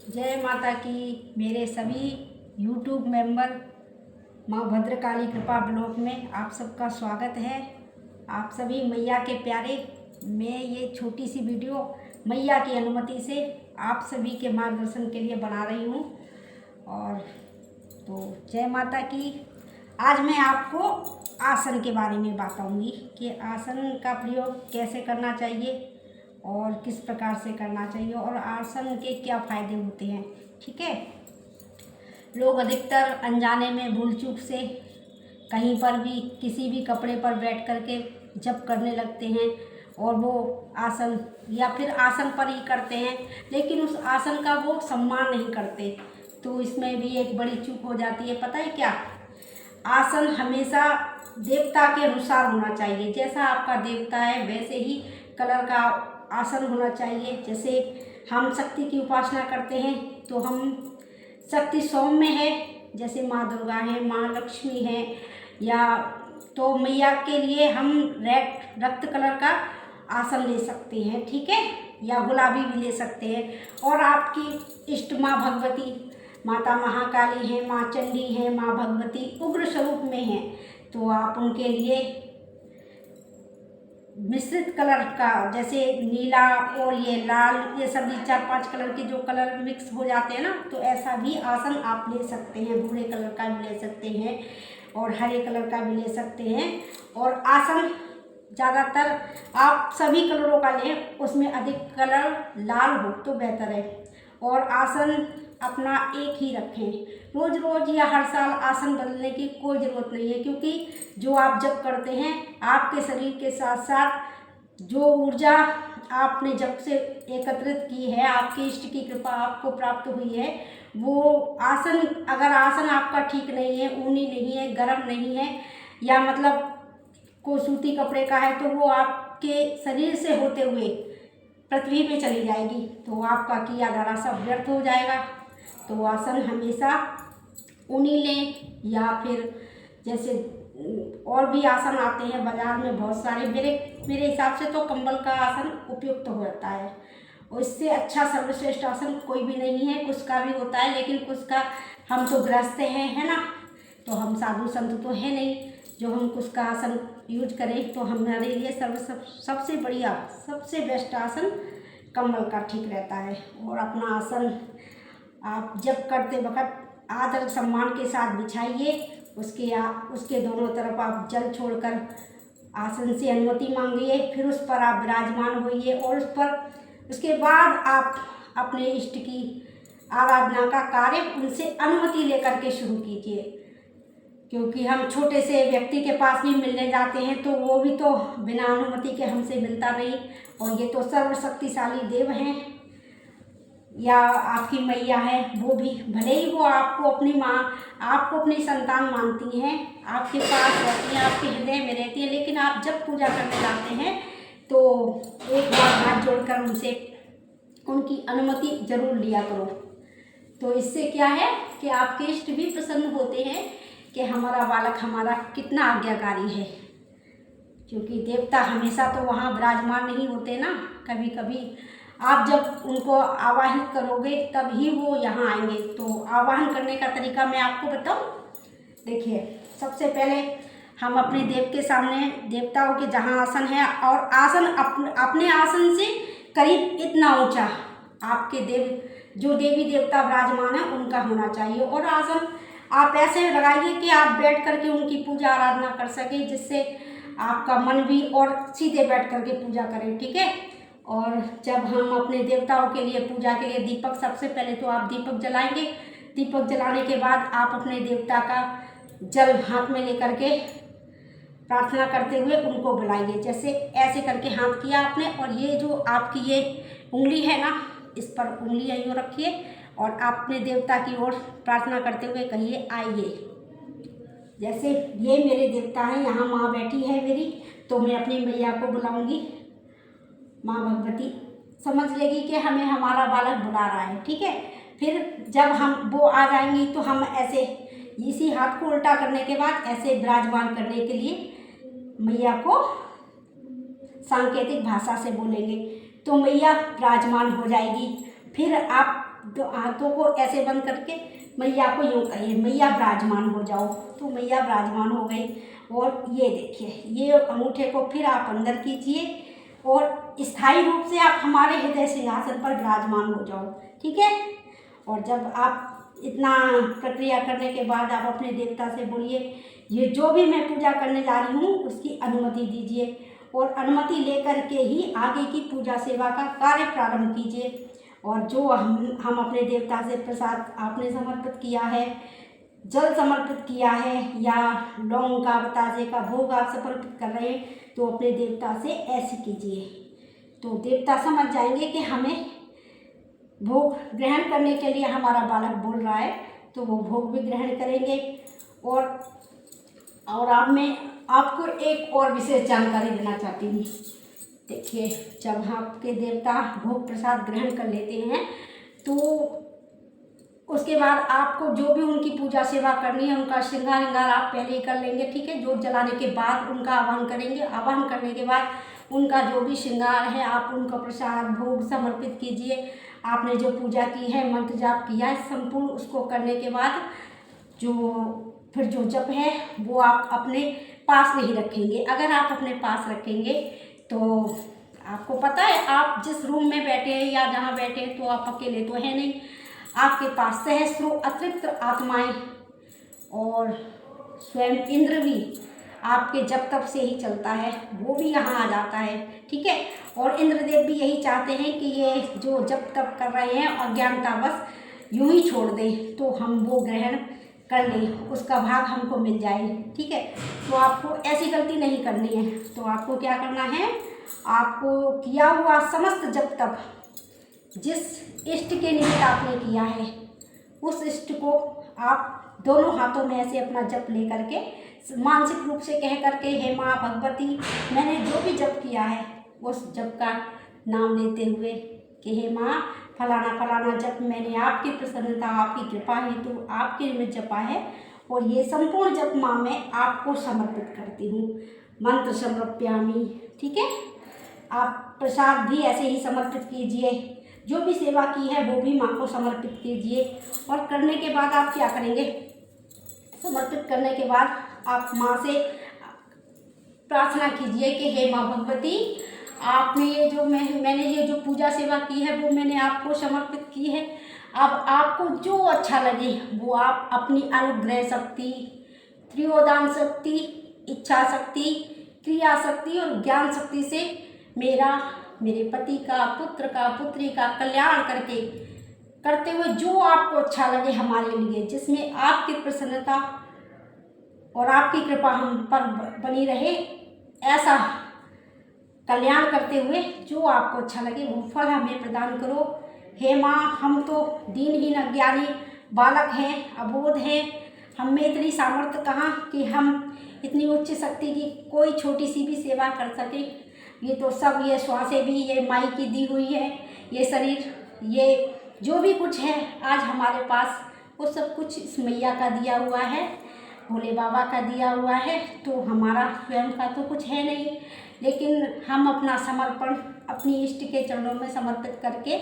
जय माता की। मेरे सभी यूट्यूब मेंबर माँ भद्रकाली कृपा ब्लॉग में आप सबका स्वागत है। आप सभी मैया के प्यारे, मैं ये छोटी सी वीडियो मैया की अनुमति से आप सभी के मार्गदर्शन के लिए बना रही हूँ। और तो जय माता की। आज मैं आपको आसन के बारे में बताऊंगी कि आसन का प्रयोग कैसे करना चाहिए और किस प्रकार से करना चाहिए और आसन के क्या फ़ायदे होते हैं। ठीक है। लोग अधिकतर अनजाने में भूल चूक से कहीं पर भी किसी भी कपड़े पर बैठ करके जप करने लगते हैं और वो आसन या फिर आसन पर ही करते हैं, लेकिन उस आसन का वो सम्मान नहीं करते। तो इसमें भी एक बड़ी चूक हो जाती है। पता है क्या? आसन हमेशा देवता के अनुसार होना चाहिए। जैसा आपका देवता है वैसे ही कलर का आसन होना चाहिए। जैसे हम शक्ति की उपासना करते हैं तो हम शक्ति सौम्य है, जैसे माँ दुर्गा है, माँ लक्ष्मी है, या तो मैया के लिए हम रेड रक्त कलर का आसन ले सकते हैं। ठीक है, या गुलाबी भी ले सकते हैं। और आपकी इष्ट माँ भगवती माता महाकाली हैं, माँ चंडी हैं, माँ भगवती उग्र स्वरूप में हैं, तो आप उनके लिए मिश्रित कलर का, जैसे नीला और ये लाल, ये सभी 4-5 कलर के जो कलर मिक्स हो जाते हैं ना, तो ऐसा भी आसन आप ले सकते हैं। भूरे कलर का भी ले सकते हैं और हरे कलर का भी ले सकते हैं। और आसन ज़्यादातर आप सभी कलरों का लें, उसमें अधिक कलर लाल हो तो बेहतर है। और आसन अपना एक ही रखें। रोज़ रोज़ या हर साल आसन बदलने की कोई ज़रूरत नहीं है, क्योंकि जो आप जब करते हैं आपके शरीर के साथ साथ जो ऊर्जा आपने जब से एकत्रित की है, आपके इष्ट की कृपा आपको प्राप्त हुई है, वो आसन, अगर आसन आपका ठीक नहीं है, ऊनी नहीं है, गर्म नहीं है, या मतलब को सूती कपड़े का है, तो वो आपके शरीर से होते हुए पृथ्वी पे चली जाएगी, तो आपका किया धरा सब व्यर्थ हो जाएगा। तो आसन हमेशा ऊनी लें, या फिर जैसे और भी आसन आते हैं बाज़ार में बहुत सारे। मेरे हिसाब से तो कंबल का आसन उपयुक्त हो जाता है, और इससे अच्छा सर्वश्रेष्ठ आसन कोई भी नहीं है। कुछ का भी होता है, लेकिन कुछ का हम तो गृहस्थ हैं, है ना, तो हम साधु संत तो है नहीं जो हम कुछ का आसन यूज करें। तो हमारे लिए सबसे बढ़िया, सबसे बेस्ट आसन कमल का ठीक रहता है। और अपना आसन आप जब करते वक्त आदर सम्मान के साथ बिछाइए। उसके दोनों तरफ आप जल छोड़कर आसन से अनुमति मांगिए, फिर उस पर आप विराजमान होइए और उसके बाद आप अपने इष्ट की आराधना का कार्य उनसे अनुमति लेकर के शुरू कीजिए। क्योंकि हम छोटे से व्यक्ति के पास भी मिलने जाते हैं तो वो भी तो बिना अनुमति के हमसे मिलता नहीं, और ये तो सर्वशक्तिशाली देव हैं, या आपकी मैया है, वो भी भले ही वो आपको अपनी माँ, आपको अपनी संतान मानती हैं, आपके पास रहती हैं, आपके हृदय में रहती है, लेकिन आप जब पूजा करने जाते हैं तो एक बार हाथ जोड़कर उनसे उनकी अनुमति जरूर लिया करो। तो इससे क्या है कि आपके इष्ट भी प्रसन्न होते हैं कि हमारा बालक हमारा कितना आज्ञाकारी है। क्योंकि देवता हमेशा तो वहाँ विराजमान नहीं होते ना, कभी कभी आप जब उनको आवाहित करोगे तब ही वो यहाँ आएंगे। तो आवाहन करने का तरीका मैं आपको बताऊँ। देखिए, सबसे पहले हम अपने देव के सामने, देवताओं के जहाँ आसन है, और आसन अपने आसन से करीब इतना ऊंचा आपके जो देवी देवता विराजमान है उनका होना चाहिए। और आसन आप ऐसे लगाइए कि आप बैठ करके उनकी पूजा आराधना कर सकें, जिससे आपका मन भी और सीधे बैठ करके पूजा करें। ठीक है। और जब हम अपने देवताओं के लिए पूजा के लिए दीपक, सबसे पहले तो आप दीपक जलाएंगे। दीपक जलाने के बाद आप अपने देवता का जल हाथ में लेकर के प्रार्थना करते हुए उनको बुलाइए। जैसे ऐसे करके हाथ किया आपने, और ये जो आपकी ये उंगली है ना, इस पर उंगली यूँ रखिए और आप अपने देवता की ओर प्रार्थना करते हुए कहिए, आइए। जैसे ये मेरे देवता हैं, यहाँ माँ बैठी है मेरी, तो मैं अपनी मैया को बुलाऊंगी। माँ भगवती समझ लेगी कि हमें हमारा बालक बुला रहा है। ठीक है। फिर जब हम वो आ जाएंगी तो हम ऐसे इसी हाथ को उल्टा करने के बाद ऐसे विराजमान करने के लिए मैया को सांकेतिक भाषा से बोलेंगे, तो मैया विराजमान हो जाएगी। फिर आप तो हाथों को ऐसे बंद करके मैया को यूँ कहिए, मैया विराजमान हो जाओ। तो मैया विराजमान हो गई। और ये देखिए, ये अंगूठे को फिर आप अंदर कीजिए और स्थायी रूप से आप हमारे हृदय सिंहासन पर विराजमान हो जाओ। ठीक है। और जब आप इतना प्रक्रिया करने के बाद आप अपने देवता से बोलिए, ये जो भी मैं पूजा करने जा रही हूँ उसकी अनुमति दीजिए, और अनुमति लेकर के ही आगे की पूजा सेवा का कार्य प्रारंभ कीजिए। और जो हम अपने देवता से प्रसाद आपने समर्पित किया है, जल समर्पित किया है, या लौंग का बतासे का भोग आप समर्पित कर रहे हैं, तो अपने देवता से ऐसे कीजिए। तो देवता समझ जाएंगे कि हमें भोग ग्रहण करने के लिए हमारा बालक बोल रहा है, तो वो भोग भी ग्रहण करेंगे। और अब मैं आपको एक और विशेष जानकारी देना चाहती हूँ। देखिए, जब आपके देवता भोग प्रसाद ग्रहण कर लेते हैं, तो उसके बाद आपको जो भी उनकी पूजा सेवा करनी है, उनका श्रृंगार विंगार आप पहले ही कर लेंगे। ठीक है। जोत जलाने के बाद उनका आवाहन करेंगे। आवाहन करने के बाद उनका जो भी श्रृंगार है, आप उनका प्रसाद भोग समर्पित कीजिए। आपने जो पूजा की है, मंत्र जाप किया है, संपूर्ण उसको करने के बाद फिर जो जप है वो आप अपने पास नहीं रखेंगे। अगर आप अपने पास रखेंगे तो आपको पता है, आप जिस रूम में बैठे हैं या जहाँ बैठे हैं, तो आप अकेले तो है नहीं, आपके पास सहस्त्रों अतिरिक्त आत्माएं और स्वयं इंद्र भी आपके जप तप से ही चलता है, वो भी यहाँ आ जाता है। ठीक है। और इंद्रदेव भी यही चाहते हैं कि ये जो जप तप कर रहे हैं अज्ञानतावश यूं ही छोड़ दें, तो हम वो ग्रहण कर लें, उसका भाग हमको मिल जाए। ठीक है। तो आपको ऐसी गलती नहीं करनी है। तो आपको क्या करना है, आपको किया हुआ समस्त जप तप जिस इष्ट के निमित्त आपने किया है, उस इष्ट को आप दोनों हाथों में ऐसे अपना जप ले करके मानसिक रूप से कह करके, हे माँ भगवती, मैंने जो भी जप किया है उस जप का नाम लेते हुए कि हे माँ फलाना फलाना जप मैंने आपकी प्रसन्नता, आपकी कृपा हेतु आपके निमित्त जपा है, और ये संपूर्ण जप माँ मैं आपको समर्पित करती हूँ। मंत्र समर्पयामि। ठीक है। आप प्रसाद भी ऐसे ही समर्पित कीजिए, जो भी सेवा की है वो भी माँ को समर्पित कीजिए। और करने के बाद आप क्या करेंगे, समर्पित करने के बाद आप माँ से प्रार्थना कीजिए कि हे माँ भगवती, आपने ये जो मैंने ये जो पूजा सेवा की है वो मैंने आपको समर्पित की है। अब आपको जो अच्छा लगे वो आप अपनी अनुग्रह शक्ति, त्रियोदान शक्ति, इच्छा शक्ति, क्रिया शक्ति और ज्ञान शक्ति से मेरे पति का, पुत्र का, पुत्री का कल्याण करते हुए जो आपको अच्छा लगे हमारे लिए, जिसमें आपकी प्रसन्नता और आपकी कृपा हम पर बनी रहे, ऐसा कल्याण करते हुए जो आपको अच्छा लगे वो फल हमें प्रदान करो। हे माँ, हम तो दीनहीन अज्ञानी बालक हैं, अबोध हैं, हम में इतनी सामर्थ्य कहाँ कि हम इतनी उच्च शक्ति की कोई छोटी सी भी सेवा कर सके। ये तो सब, ये श्वासें भी ये माई की दी हुई है, ये शरीर, ये जो भी कुछ है आज हमारे पास, वो सब कुछ इस मैया का दिया हुआ है, भोले बाबा का दिया हुआ है। तो हमारा स्वयं का तो कुछ है नहीं, लेकिन हम अपना समर्पण अपनी इष्ट के चरणों में समर्पित करके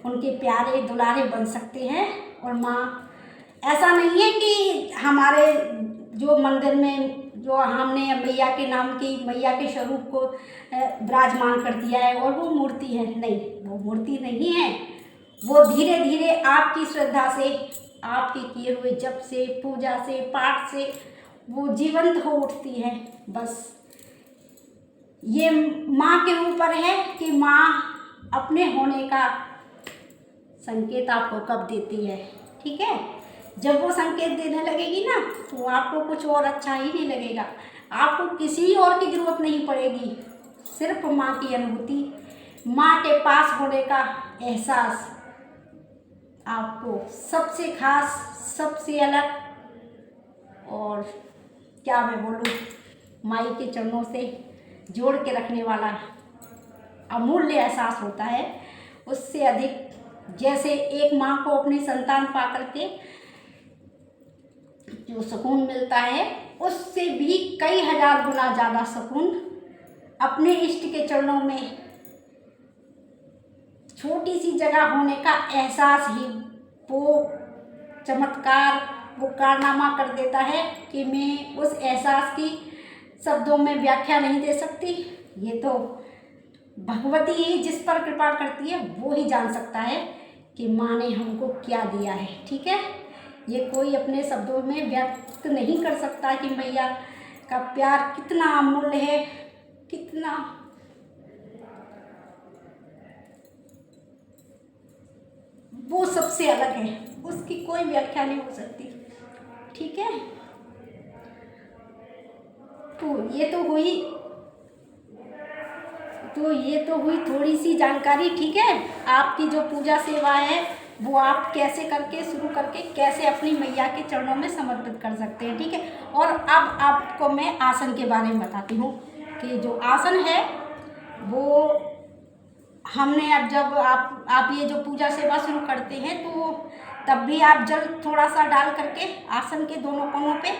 उनके प्यारे दुलारे बन सकते हैं। और माँ, ऐसा नहीं है कि हमारे जो मंदिर में जो हमने मैया के नाम की मैया के स्वरूप को विराजमान कर दिया है और वो मूर्ति है, नहीं, वो मूर्ति नहीं है। वो धीरे धीरे आपकी श्रद्धा से, आपके किए हुए जप से, पूजा से, पाठ से वो जीवंत हो उठती है। बस ये माँ के ऊपर है कि माँ अपने होने का संकेत आपको कब देती है। ठीक है। जब वो संकेत देने लगेगी ना, तो आपको कुछ और अच्छा ही नहीं लगेगा, आपको किसी और की जरूरत नहीं पड़ेगी, सिर्फ माँ की अनुभूति, माँ के पास होने का एहसास आपको सबसे खास, सबसे अलग, और क्या मैं बोलूँ, माई के चरणों से जोड़ के रखने वाला अमूल्य एहसास होता है। उससे अधिक, जैसे एक माँ को अपनी संतान पा करके जो सुकून मिलता है, उससे भी कई हजार गुना ज़्यादा सुकून अपने इष्ट के चरणों में छोटी सी जगह होने का एहसास ही वो चमत्कार, वो कारनामा कर देता है कि मैं उस एहसास की शब्दों में व्याख्या नहीं दे सकती। ये तो भगवती ही जिस पर कृपा करती है वो ही जान सकता है कि माँ ने हमको क्या दिया है। ठीक है, ये कोई अपने शब्दों में व्यक्त नहीं कर सकता कि मैया का प्यार कितना अमूल्य है, कितना वो सबसे अलग है, उसकी कोई व्याख्या नहीं हो सकती। ठीक है, तो ये तो हुई थोड़ी सी जानकारी। ठीक है, आपकी जो पूजा सेवा है वो आप कैसे करके शुरू करके कैसे अपनी मैया के चरणों में समर्पित कर सकते हैं। ठीक है, और अब आपको मैं आसन के बारे में बताती हूँ कि जो आसन है वो हमने अब जब आप ये जो पूजा सेवा शुरू करते हैं तो तब भी आप जल थोड़ा सा डाल करके आसन के दोनों कोनों पे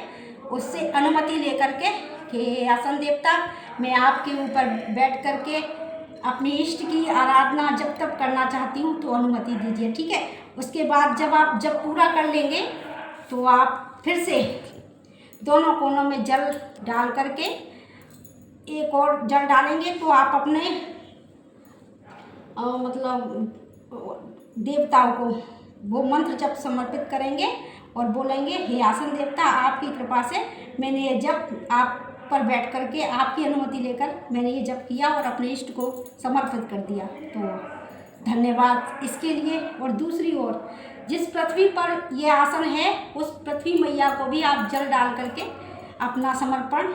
उससे अनुमति लेकर के कि आसन देवता मैं आपके ऊपर बैठ करके अपनी इष्ट की आराधना जब तक करना चाहती हूँ तो अनुमति दीजिए। ठीक है, उसके बाद जब पूरा कर लेंगे तो आप फिर से दोनों कोनों में जल डाल करके एक और जल डालेंगे तो आप अपने मतलब देवताओं को वो मंत्र जब समर्पित करेंगे और बोलेंगे हे आसन देवता आपकी कृपा से मैंने ये जब आप पर बैठ करके आपकी अनुमति लेकर मैंने ये जप किया और अपने इष्ट को समर्पित कर दिया, तो धन्यवाद इसके लिए। और दूसरी ओर जिस पृथ्वी पर यह आसन है उस पृथ्वी मैया को भी आप जल डाल करके अपना समर्पण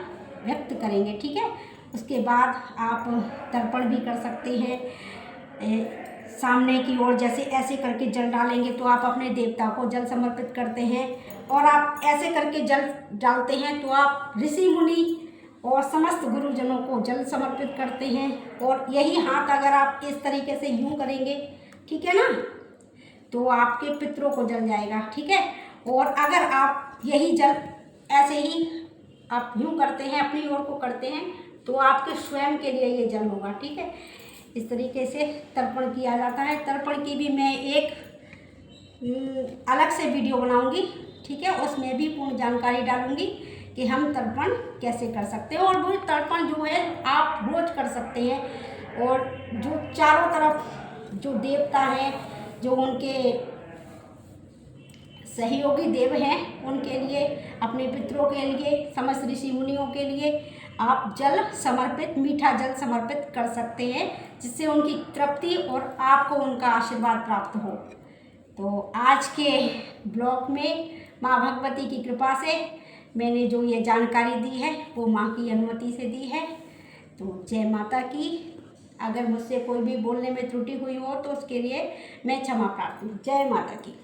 व्यक्त करेंगे। ठीक है, उसके बाद आप तर्पण भी कर सकते हैं। सामने की ओर जैसे ऐसे करके जल डालेंगे तो आप अपने देवता को जल समर्पित करते हैं, और आप ऐसे करके जल डालते हैं तो आप ऋषि मुनि और समस्त गुरुजनों को जल समर्पित करते हैं। और यही हाथ अगर आप इस तरीके से यूँ करेंगे, ठीक है ना, तो आपके पितरों को जल जाएगा। ठीक है, और अगर आप यही जल ऐसे ही आप यूँ करते हैं अपनी ओर को करते हैं तो आपके स्वयं के लिए ये जल होगा। ठीक है, इस तरीके से तर्पण किया जाता है। तर्पण की भी मैं एक अलग से वीडियो बनाऊंगी। ठीक है, उसमें भी पूर्ण जानकारी डालूंगी कि हम तर्पण कैसे कर सकते हैं, और वो तर्पण जो है आप रोज कर सकते हैं। और जो चारों तरफ जो देवता हैं, जो उनके सहयोगी देव हैं, उनके लिए, अपने पितरों के लिए, समस्त ऋषि मुनियों के लिए आप जल समर्पित, मीठा जल समर्पित कर सकते हैं, जिससे उनकी तृप्ति और आपको उनका आशीर्वाद प्राप्त हो। तो आज के ब्लॉग में माँ भगवती की कृपा से मैंने जो ये जानकारी दी है वो माँ की अनुमति से दी है। तो जय माता की। अगर मुझसे कोई भी बोलने में त्रुटि हुई हो तो उसके लिए मैं क्षमा प्रार्थी हूँ। जय माता की।